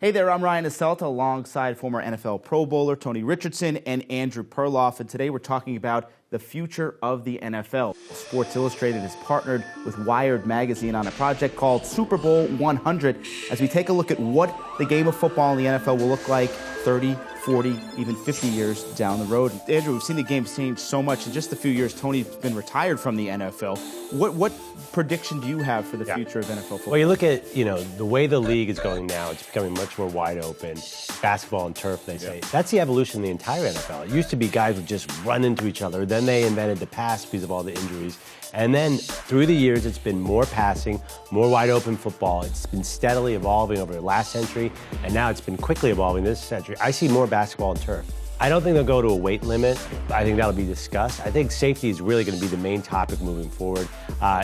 Hey there, I'm Ryan Estelta alongside former NFL Pro Bowler Tony Richardson and Andrew Perloff, and today we're talking about the future of the NFL. Sports Illustrated has partnered with Wired magazine on a project called Super Bowl 100 as we take a look at what the game of football in the NFL will look like 30, 40, even 50 years down the road. Andrew, we've seen the game change so much. In just a few years, Tony's been retired from the NFL. What prediction do you have for the future of NFL football? Well, you look at, the way the league is going now, it's becoming much more wide open. Basketball and turf, they say. That's the evolution of the entire NFL. It used to be guys would just run into each other. Then they invented the pass because of all the injuries. And then through the years, it's been more passing, more wide open football. It's been steadily evolving over the last century, and now it's been quickly evolving this century. I see more basketball and turf. I don't think they'll go to a weight limit. I think that'll be discussed. I think safety is really going to be the main topic moving forward.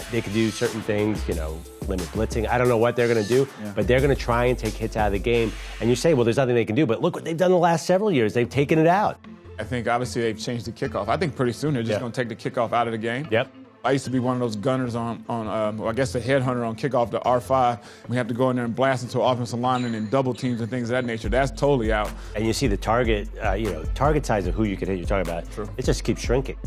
They could do certain things, limit blitzing. I don't know what they're going to do, but they're going to try and take hits out of the game. And you say, well, there's nothing they can do, but look what they've done the last several years. They've taken it out. I think obviously they've changed the kickoff. I think pretty soon they're just going to take the kickoff out of the game. Yep. I used to be one of those gunners on I guess the headhunter on kickoff to R5. We have to go in there and blast into offensive linemen and double teams and things of that nature. That's totally out. And you see the target, target size of who you could hit. You're talking about. True. It just keeps shrinking.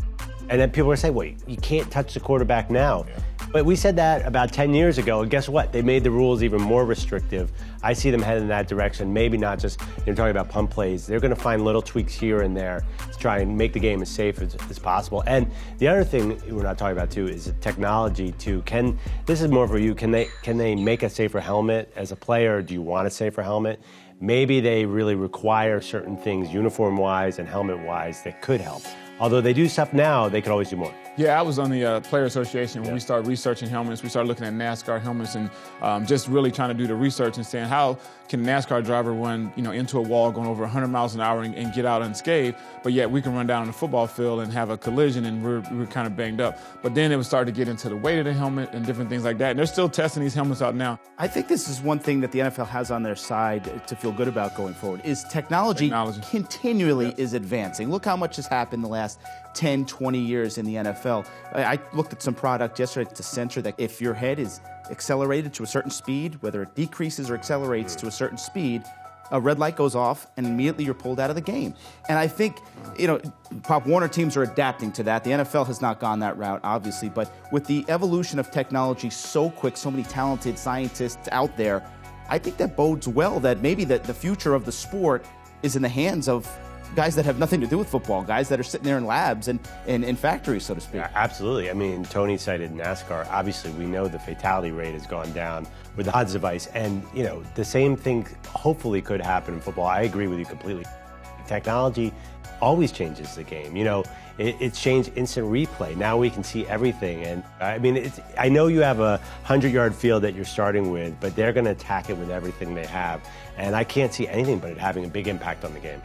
And then people are saying, wait, you can't touch the quarterback now. Yeah. But we said that about 10 years ago, and guess what? They made the rules even more restrictive. I see them heading in that direction. Maybe not just, talking about pump plays. They're going to find little tweaks here and there to try and make the game as safe as possible. And the other thing we're not talking about, too, is the technology, too. This is more for you. Can they make a safer helmet? As a player, do you want a safer helmet? Maybe they really require certain things, uniform-wise and helmet-wise, that could help. Although they do stuff now, they could always do more. Yeah, I was on the Player Association when we started researching helmets. We started looking at NASCAR helmets and just really trying to do the research and saying how can a NASCAR driver run into a wall going over 100 miles an hour and get out unscathed, but yet we can run down on the football field and have a collision and we're kind of banged up. But then it would start to get into the weight of the helmet and different things like that. And they're still testing these helmets out now. I think this is one thing that the NFL has on their side to feel good about going forward is technology. Continually is advancing. Look how much has happened the last 10, 20 years in the NFL. I looked at some product yesterday to censor that if your head is accelerated to a certain speed, whether it decreases or accelerates to a certain speed, a red light goes off and immediately you're pulled out of the game. And I think, Pop Warner teams are adapting to that. The NFL has not gone that route, obviously, but with the evolution of technology so quick, so many talented scientists out there, I think that bodes well that maybe the future of the sport is in the hands of guys that have nothing to do with football, guys that are sitting there in labs and in factories, so to speak. Yeah, absolutely. I mean, Tony cited NASCAR. Obviously, we know the fatality rate has gone down with the odds device. And, the same thing hopefully could happen in football. I agree with you completely. Technology always changes the game. It's changed instant replay. Now we can see everything. And I know you have a 100-yard field that you're starting with, but they're going to attack it with everything they have. And I can't see anything but it having a big impact on the game.